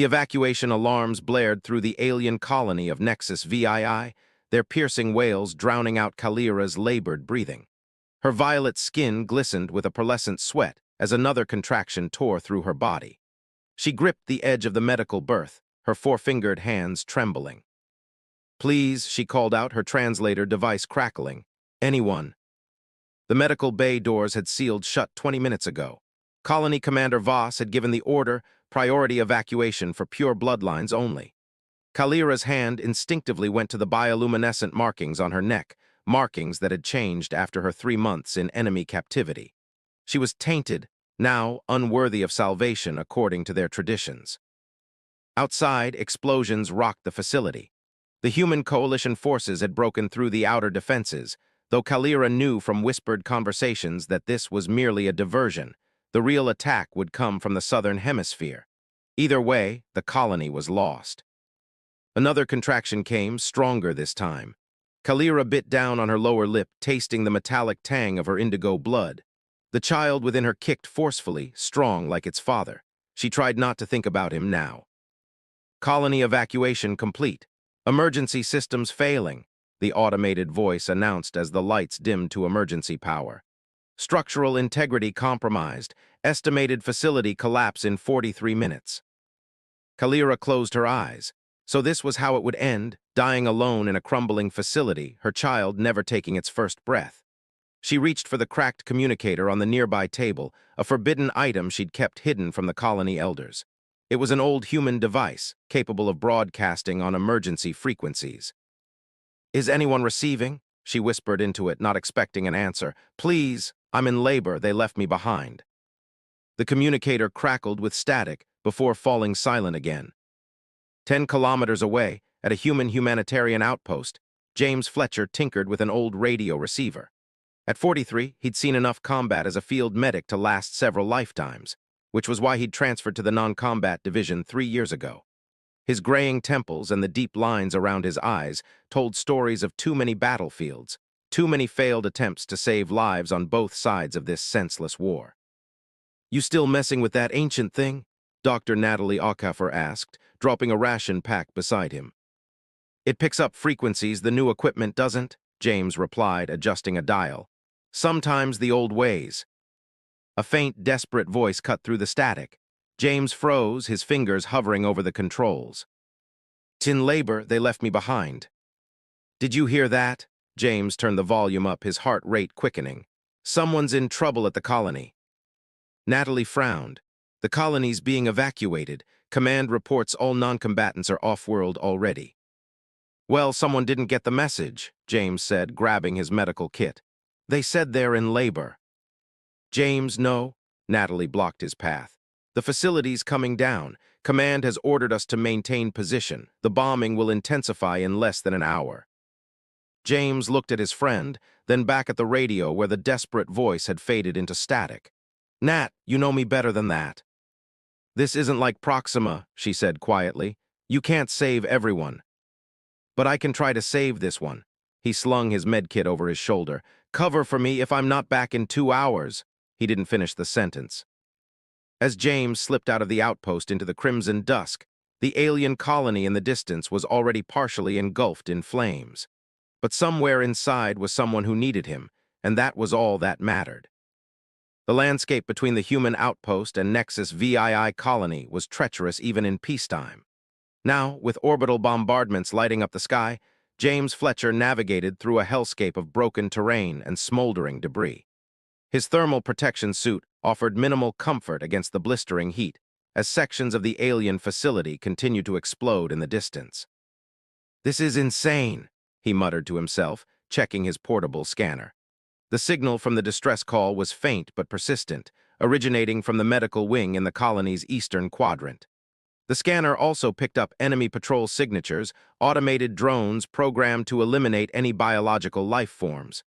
The evacuation alarms blared through the alien colony of Nexus VII, their piercing wails drowning out Kalira's labored breathing. Her violet skin glistened with a pearlescent sweat as another contraction tore through her body. She gripped the edge of the medical berth, her four-fingered hands trembling. "Please," she called out, her translator device crackling. "Anyone." The medical bay doors had sealed shut 20 minutes ago. Colony Commander Voss had given the order, priority evacuation for pure bloodlines only. Kalira's hand instinctively went to the bioluminescent markings on her neck, markings that had changed after her 3 months in enemy captivity. She was tainted, now unworthy of salvation according to their traditions. Outside, explosions rocked the facility. The human coalition forces had broken through the outer defenses, though Kalira knew from whispered conversations that this was merely a diversion. The real attack would come from the southern hemisphere. Either way, the colony was lost. Another contraction came, stronger this time. Kalira bit down on her lower lip, tasting the metallic tang of her indigo blood. The child within her kicked forcefully, strong like its father. She tried not to think about him now. "Colony evacuation complete. Emergency systems failing," the automated voice announced as the lights dimmed to emergency power. "Structural integrity compromised. Estimated facility collapse in 43 minutes. Kalira closed her eyes. So this was how it would end, dying alone in a crumbling facility, her child never taking its first breath. She reached for the cracked communicator on the nearby table, a forbidden item she'd kept hidden from the colony elders. It was an old human device, capable of broadcasting on emergency frequencies. "Is anyone receiving?" she whispered into it, not expecting an answer. "Please, I'm in labor, they left me behind." The communicator crackled with static before falling silent again. 10 kilometers away, at a humanitarian outpost, James Fletcher tinkered with an old radio receiver. At 43, he'd seen enough combat as a field medic to last several lifetimes, which was why he'd transferred to the non-combat division 3 years ago. His graying temples and the deep lines around his eyes told stories of too many battlefields, too many failed attempts to save lives on both sides of this senseless war. "You still messing with that ancient thing?" Dr. Natalie Okafor asked, dropping a ration pack beside him. "It picks up frequencies the new equipment doesn't," James replied, adjusting a dial. "Sometimes the old ways." A faint, desperate voice cut through the static. James froze, his fingers hovering over the controls. "In labor, they left me behind." "Did you hear that?" James turned the volume up, his heart rate quickening. "Someone's in trouble at the colony." Natalie frowned. "The colony's being evacuated. Command reports all non-combatants are off-world already." "Well, someone didn't get the message," James said, grabbing his medical kit. "They said they're in labor." "James, no." Natalie blocked his path. "The facility's coming down. Command has ordered us to maintain position. The bombing will intensify in less than an hour." James looked at his friend, then back at the radio where the desperate voice had faded into static. "Nat, you know me better than that." "This isn't like Proxima," she said quietly. "You can't save everyone." "But I can try to save this one." He slung his medkit over his shoulder. "Cover for me if I'm not back in 2 hours." He didn't finish the sentence. As James slipped out of the outpost into the crimson dusk, the alien colony in the distance was already partially engulfed in flames. But somewhere inside was someone who needed him, and that was all that mattered. The landscape between the human outpost and Nexus VII colony was treacherous even in peacetime. Now, with orbital bombardments lighting up the sky, James Fletcher navigated through a hellscape of broken terrain and smoldering debris. His thermal protection suit offered minimal comfort against the blistering heat, as sections of the alien facility continued to explode in the distance. "This is insane," he muttered to himself, checking his portable scanner. The signal from the distress call was faint but persistent, originating from the medical wing in the colony's eastern quadrant. The scanner also picked up enemy patrol signatures, automated drones programmed to eliminate any biological life forms.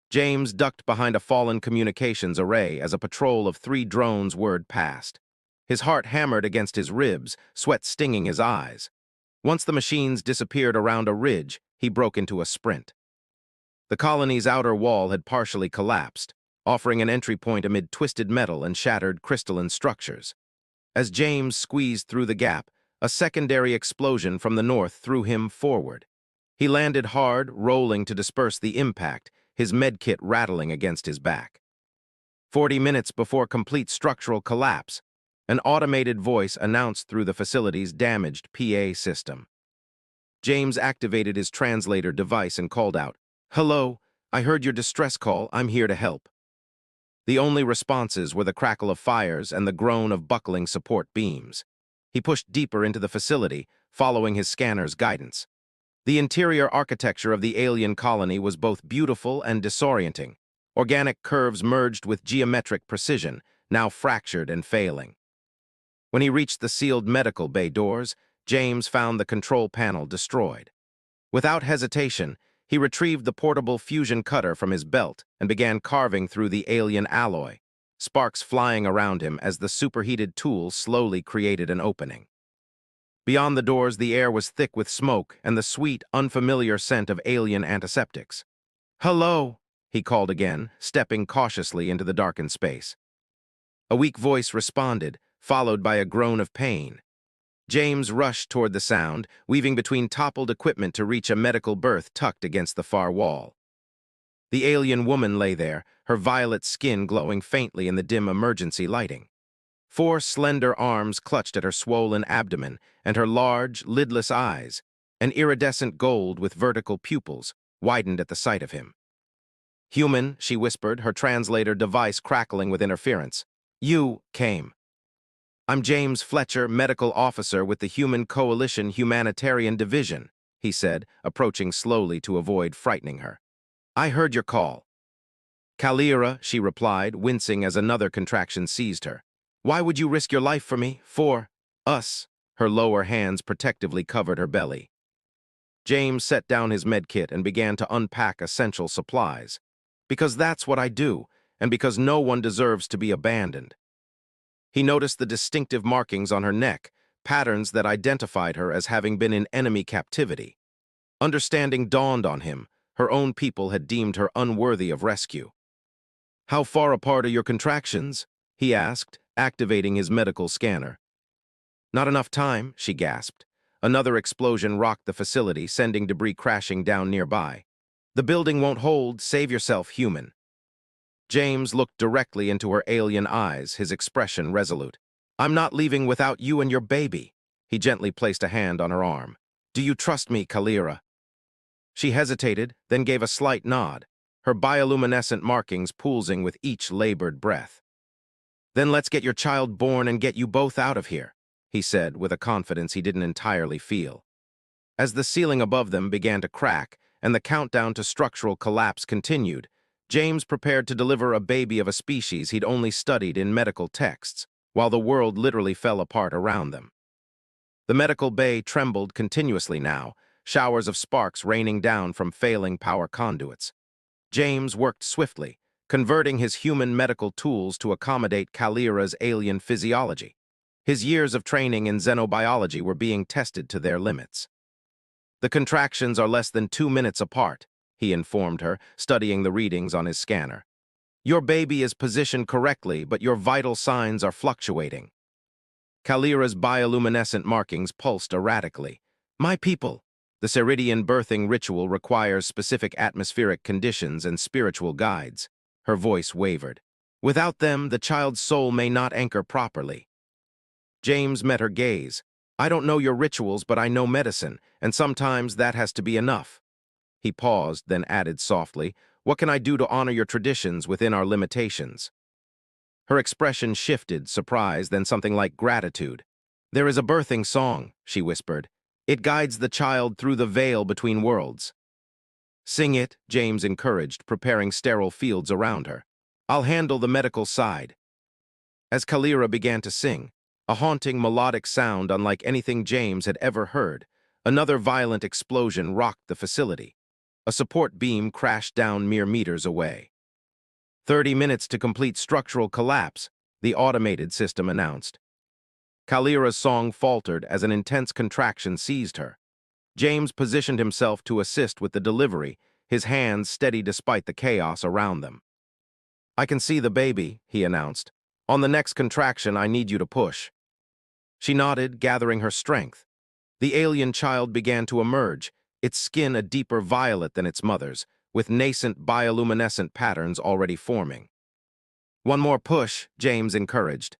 James ducked behind a fallen communications array as a patrol of 3 drones whirred past. His heart hammered against his ribs, sweat stinging his eyes. Once the machines disappeared around a ridge, he broke into a sprint. The colony's outer wall had partially collapsed, offering an entry point amid twisted metal and shattered crystalline structures. As James squeezed through the gap, a secondary explosion from the north threw him forward. He landed hard, rolling to disperse the impact, his medkit rattling against his back. 40 minutes before complete structural collapse, an automated voice announced through the facility's damaged PA system. James activated his translator device and called out, "Hello, I heard your distress call. I'm here to help." The only responses were the crackle of fires and the groan of buckling support beams. He pushed deeper into the facility, following his scanner's guidance. The interior architecture of the alien colony was both beautiful and disorienting. Organic curves merged with geometric precision, now fractured and failing. When he reached the sealed medical bay doors, James found the control panel destroyed. Without hesitation, he retrieved the portable fusion cutter from his belt and began carving through the alien alloy, sparks flying around him as the superheated tool slowly created an opening. Beyond the doors, the air was thick with smoke and the sweet, unfamiliar scent of alien antiseptics. "Hello," he called again, stepping cautiously into the darkened space. A weak voice responded, followed by a groan of pain. James rushed toward the sound, weaving between toppled equipment to reach a medical berth tucked against the far wall. The alien woman lay there, her violet skin glowing faintly in the dim emergency lighting. 4 slender arms clutched at her swollen abdomen, and her large, lidless eyes, an iridescent gold with vertical pupils, widened at the sight of him. "Human," she whispered, her translator device crackling with interference. "You came." "I'm James Fletcher, medical officer with the Human Coalition Humanitarian Division," he said, approaching slowly to avoid frightening her. "I heard your call." "Kalira," she replied, wincing as another contraction seized her. "Why would you risk your life for me? For us." Her lower hands protectively covered her belly. James set down his medkit and began to unpack essential supplies. "Because that's what I do, and because no one deserves to be abandoned." He noticed the distinctive markings on her neck, patterns that identified her as having been in enemy captivity. Understanding dawned on him. Her own people had deemed her unworthy of rescue. "How far apart are your contractions?" he asked, activating his medical scanner. "Not enough time," she gasped. Another explosion rocked the facility, sending debris crashing down nearby. "The building won't hold. Save yourself, human." James looked directly into her alien eyes, his expression resolute. "I'm not leaving without you and your baby." He gently placed a hand on her arm. "Do you trust me, Kalira?" She hesitated, then gave a slight nod, her bioluminescent markings pulsing with each labored breath. "Then let's get your child born and get you both out of here," he said with a confidence he didn't entirely feel. As the ceiling above them began to crack and the countdown to structural collapse continued, James prepared to deliver a baby of a species he'd only studied in medical texts, while the world literally fell apart around them. The medical bay trembled continuously now, showers of sparks raining down from failing power conduits. James worked swiftly, converting his human medical tools to accommodate Kalira's alien physiology. His years of training in xenobiology were being tested to their limits. "The contractions are less than 2 minutes apart," he informed her, studying the readings on his scanner. "Your baby is positioned correctly, but your vital signs are fluctuating." Kalira's bioluminescent markings pulsed erratically. "My people." The Ceridian birthing ritual requires specific atmospheric conditions and spiritual guides. Her voice wavered. "Without them, the child's soul may not anchor properly." James met her gaze. "I don't know your rituals, but I know medicine, and sometimes that has to be enough." He paused, then added softly, "What can I do to honor your traditions within our limitations?" Her expression shifted, surprise, then something like gratitude. "There is a birthing song," she whispered. "It guides the child through the veil between worlds." "Sing it," James encouraged, preparing sterile fields around her. "I'll handle the medical side." As Kalira began to sing, a haunting melodic sound unlike anything James had ever heard, another violent explosion rocked the facility. A support beam crashed down mere meters away. 30 minutes to complete structural collapse, the automated system announced. Kalira's song faltered as an intense contraction seized her. James positioned himself to assist with the delivery, his hands steady despite the chaos around them. "I can see the baby," he announced. "On the next contraction, I need you to push." She nodded, gathering her strength. The alien child began to emerge, its skin a deeper violet than its mother's, with nascent bioluminescent patterns already forming. One more push, James encouraged.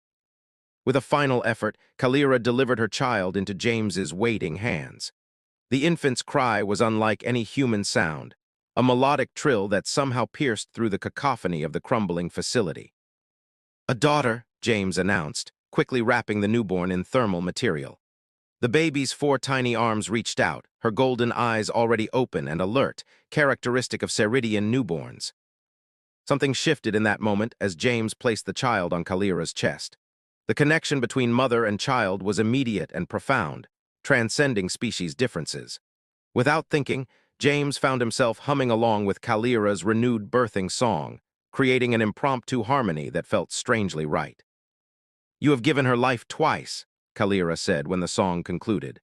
With a final effort, Kalira delivered her child into James's waiting hands. The infant's cry was unlike any human sound, a melodic trill that somehow pierced through the cacophony of the crumbling facility. "A daughter," James announced, quickly wrapping the newborn in thermal material. The baby's 4 tiny arms reached out, her golden eyes already open and alert, characteristic of Ceridian newborns. Something shifted in that moment as James placed the child on Kalira's chest. The connection between mother and child was immediate and profound, transcending species differences. Without thinking, James found himself humming along with Kalira's renewed birthing song, creating an impromptu harmony that felt strangely right. "You have given her life twice," Kalira said when the song concluded.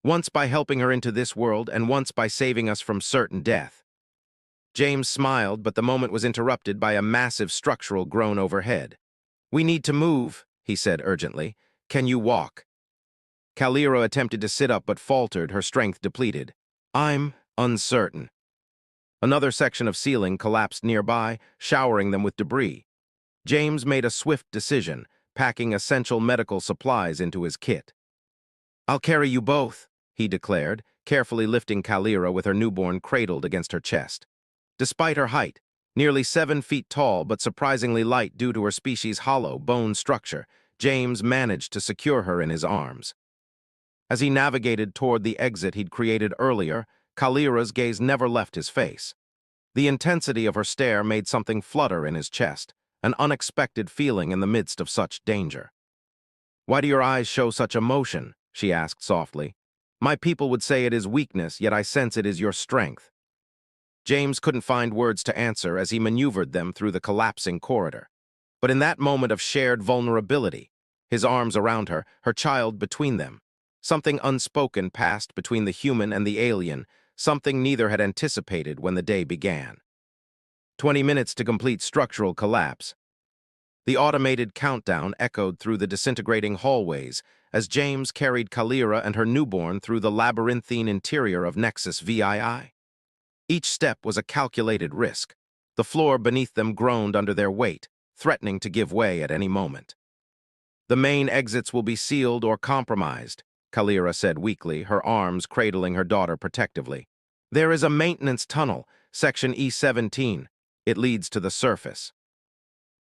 "Once by helping her into this world and once by saving us from certain death." James smiled, but the moment was interrupted by a massive structural groan overhead. "We need to move," he said urgently. "Can you walk?" Kalira attempted to sit up but faltered, her strength depleted. "I'm uncertain." Another section of ceiling collapsed nearby, showering them with debris. James made a swift decision, packing essential medical supplies into his kit. "I'll carry you both," he declared, carefully lifting Kalira with her newborn cradled against her chest. Despite her height, nearly 7 feet tall but surprisingly light due to her species' hollow bone structure, James managed to secure her in his arms. As he navigated toward the exit he'd created earlier, Kalira's gaze never left his face. The intensity of her stare made something flutter in his chest, an unexpected feeling in the midst of such danger. "Why do your eyes show such emotion?" she asked softly. "My people would say it is weakness, yet I sense it is your strength." James couldn't find words to answer as he maneuvered them through the collapsing corridor. But in that moment of shared vulnerability, his arms around her, her child between them, something unspoken passed between the human and the alien, something neither had anticipated when the day began. 20 minutes to complete structural collapse. The automated countdown echoed through the disintegrating hallways as James carried Kalira and her newborn through the labyrinthine interior of Nexus VII. Each step was a calculated risk. The floor beneath them groaned under their weight, threatening to give way at any moment. "The main exits will be sealed or compromised," Kalira said weakly, her arms cradling her daughter protectively. "There is a maintenance tunnel, section E17. It leads to the surface."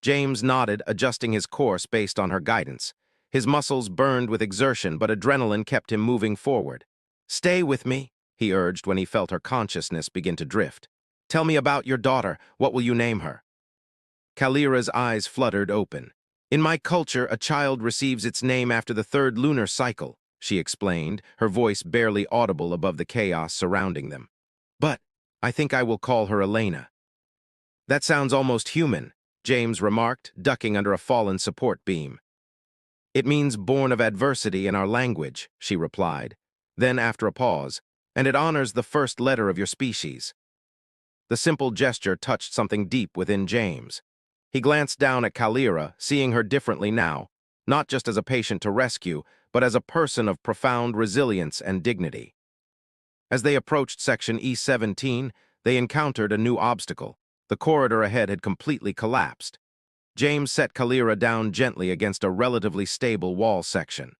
James nodded, adjusting his course based on her guidance. His muscles burned with exertion, but adrenaline kept him moving forward. "Stay with me," he urged when he felt her consciousness begin to drift. "Tell me about your daughter. What will you name her?" Kalira's eyes fluttered open. "In my culture, a child receives its name after the 3rd lunar cycle," she explained, her voice barely audible above the chaos surrounding them. "But I think I will call her Elena." "That sounds almost human," James remarked, ducking under a fallen support beam. "It means born of adversity in our language," she replied. Then, after a pause, "and it honors the first letter of your species." The simple gesture touched something deep within James. He glanced down at Kalira, seeing her differently now, not just as a patient to rescue, but as a person of profound resilience and dignity. As they approached section E17, they encountered a new obstacle. The corridor ahead had completely collapsed. James set Kalira down gently against a relatively stable wall section.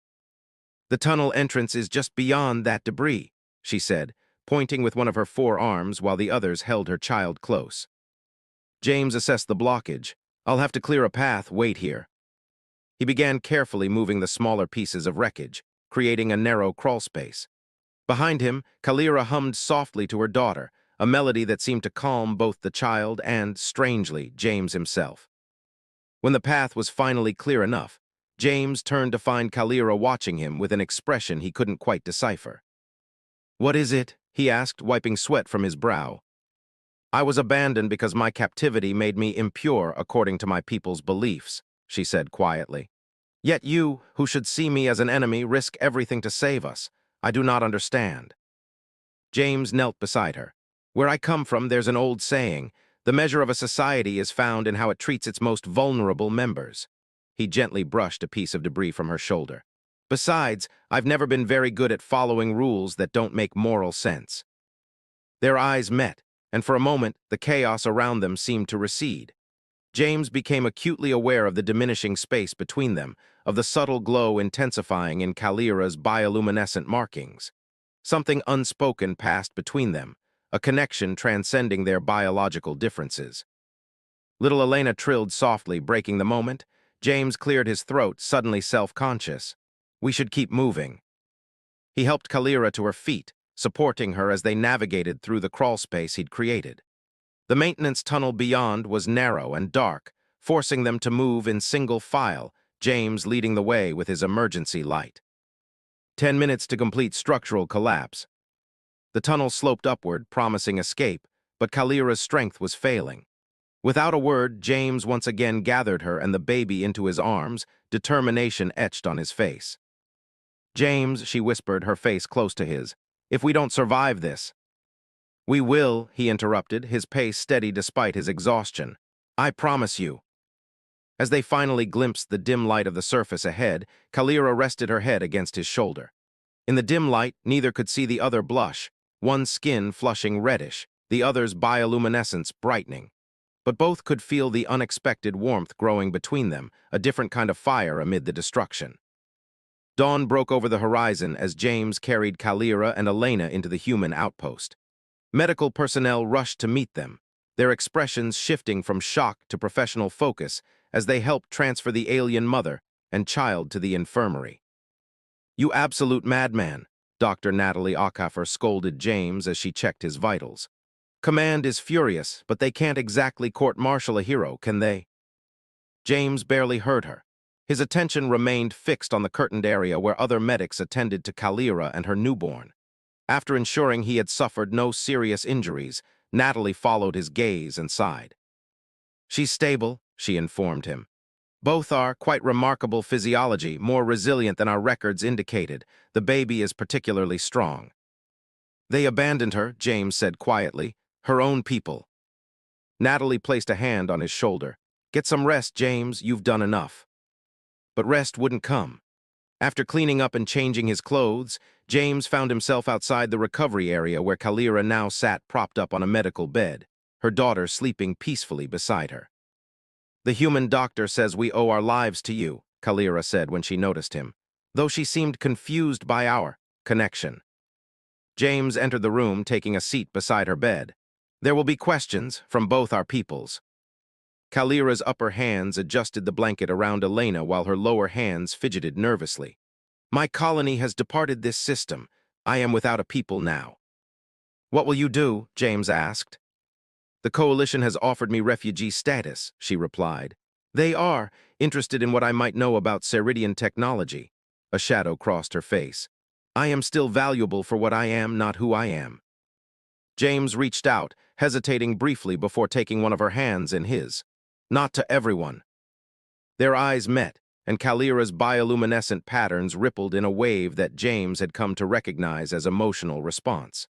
"The tunnel entrance is just beyond that debris," she said, pointing with one of her 4 arms while the others held her child close. James assessed the blockage. "I'll have to clear a path, wait here." He began carefully moving the smaller pieces of wreckage, creating a narrow crawl space. Behind him, Kalira hummed softly to her daughter, a melody that seemed to calm both the child and, strangely, James himself. When the path was finally clear enough, James turned to find Kalira watching him with an expression he couldn't quite decipher. "What is it?" he asked, wiping sweat from his brow. "I was abandoned because my captivity made me impure according to my people's beliefs," she said quietly. "Yet you, who should see me as an enemy, risk everything to save us. I do not understand." James knelt beside her. "Where I come from, there's an old saying, the measure of a society is found in how it treats its most vulnerable members." He gently brushed a piece of debris from her shoulder. Besides, I've never been very good at following rules that don't make moral sense. Their eyes met, and for a moment, the chaos around them seemed to recede. James became acutely aware of the diminishing space between them, of the subtle glow intensifying in Kalira's bioluminescent markings. Something unspoken passed between them, a connection transcending their biological differences. Little Elena trilled softly, breaking the moment. James cleared his throat, suddenly self-conscious. We should keep moving. He helped Kalira to her feet, supporting her as they navigated through the crawl space he'd created. The maintenance tunnel beyond was narrow and dark, forcing them to move in single file, James leading the way with his emergency light. 10 minutes to complete structural collapse. The tunnel sloped upward, promising escape, but Kalira's strength was failing. Without a word, James once again gathered her and the baby into his arms, determination etched on his face. James, she whispered, her face close to his, if we don't survive this. We will, he interrupted, his pace steady despite his exhaustion. I promise you. As they finally glimpsed the dim light of the surface ahead, Kalira rested her head against his shoulder. In the dim light, neither could see the other blush, one's skin flushing reddish, the other's bioluminescence brightening. But both could feel the unexpected warmth growing between them, a different kind of fire amid the destruction. Dawn broke over the horizon as James carried Kalira and Elena into the human outpost. Medical personnel rushed to meet them, their expressions shifting from shock to professional focus as they helped transfer the alien mother and child to the infirmary. You absolute madman, Dr. Natalie Ockhaffer scolded James as she checked his vitals. Command is furious, but they can't exactly court-martial a hero, can they? James barely heard her. His attention remained fixed on the curtained area where other medics attended to Kalira and her newborn. After ensuring he had suffered no serious injuries, Natalie followed his gaze and sighed. She's stable, she informed him. Both are quite remarkable physiology, more resilient than our records indicated. The baby is particularly strong. They abandoned her, James said quietly. Her own people. Natalie placed a hand on his shoulder. Get some rest, James, you've done enough. But rest wouldn't come. After cleaning up and changing his clothes, James found himself outside the recovery area where Kalira now sat propped up on a medical bed, her daughter sleeping peacefully beside her. The human doctor says we owe our lives to you, Kalira said when she noticed him, though she seemed confused by our connection. James entered the room, taking a seat beside her bed. There will be questions from both our peoples. Kalira's upper hands adjusted the blanket around Elena while her lower hands fidgeted nervously. My colony has departed this system. I am without a people now. What will you do? James asked. The coalition has offered me refugee status, she replied. They are interested in what I might know about Ceridian technology. A shadow crossed her face. I am still valuable for what I am, not who I am. James reached out, hesitating briefly before taking one of her hands in his. Not to everyone. Their eyes met, and Kalira's bioluminescent patterns rippled in a wave that James had come to recognize as emotional response.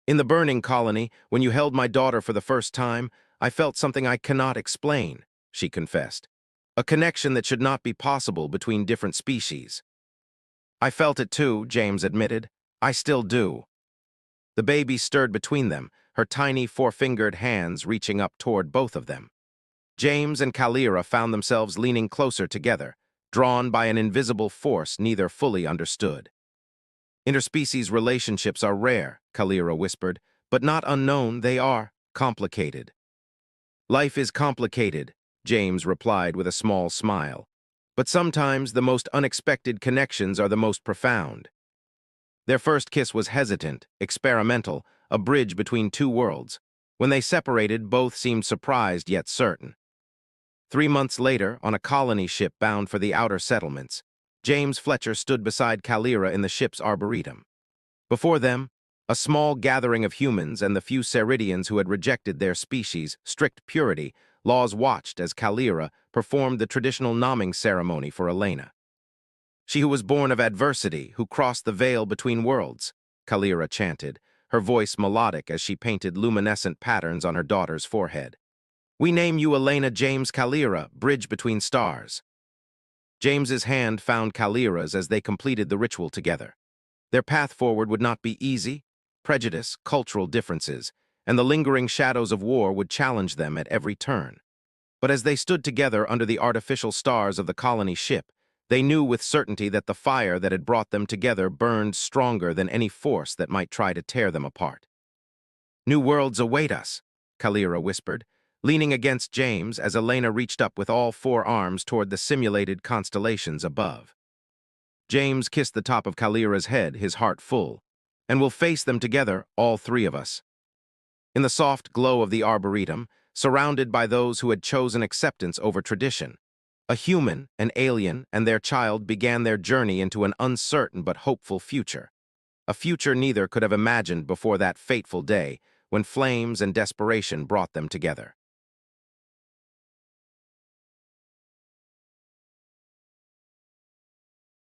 In the burning colony, when you held my daughter for the first time, I felt something I cannot explain, she confessed. A connection that should not be possible between different species. I felt it too, James admitted. I still do. The baby stirred between them, her tiny four-fingered hands reaching up toward both of them. James and Kalira found themselves leaning closer together, drawn by an invisible force neither fully understood. Interspecies relationships are rare, Kalira whispered, but not unknown. They are complicated. Life is complicated, James replied with a small smile. But sometimes the most unexpected connections are the most profound. Their first kiss was hesitant, experimental, a bridge between two worlds. When they separated, both seemed surprised yet certain. 3 months later, on a colony ship bound for the outer settlements, James Fletcher stood beside Kalira in the ship's arboretum. Before them, a small gathering of humans and the few Ceridians who had rejected their species' strict purity laws watched as Kalira performed the traditional naming ceremony for Elena. She who was born of adversity, who crossed the veil between worlds, Kalira chanted, her voice melodic as she painted luminescent patterns on her daughter's forehead. We name you Elena James Kalira, bridge between stars. James's hand found Kalira's as they completed the ritual together. Their path forward would not be easy. Prejudice, cultural differences, and the lingering shadows of war would challenge them at every turn. But as they stood together under the artificial stars of the colony ship, they knew with certainty that the fire that had brought them together burned stronger than any force that might try to tear them apart. "New worlds await us," Kalira whispered, leaning against James as Elena reached up with all four arms toward the simulated constellations above. James kissed the top of Kalira's head, his heart full. "And we'll face them together, all three of us." In the soft glow of the arboretum, surrounded by those who had chosen acceptance over tradition, a human, an alien, and their child began their journey into an uncertain but hopeful future. A future neither could have imagined before that fateful day when flames and desperation brought them together.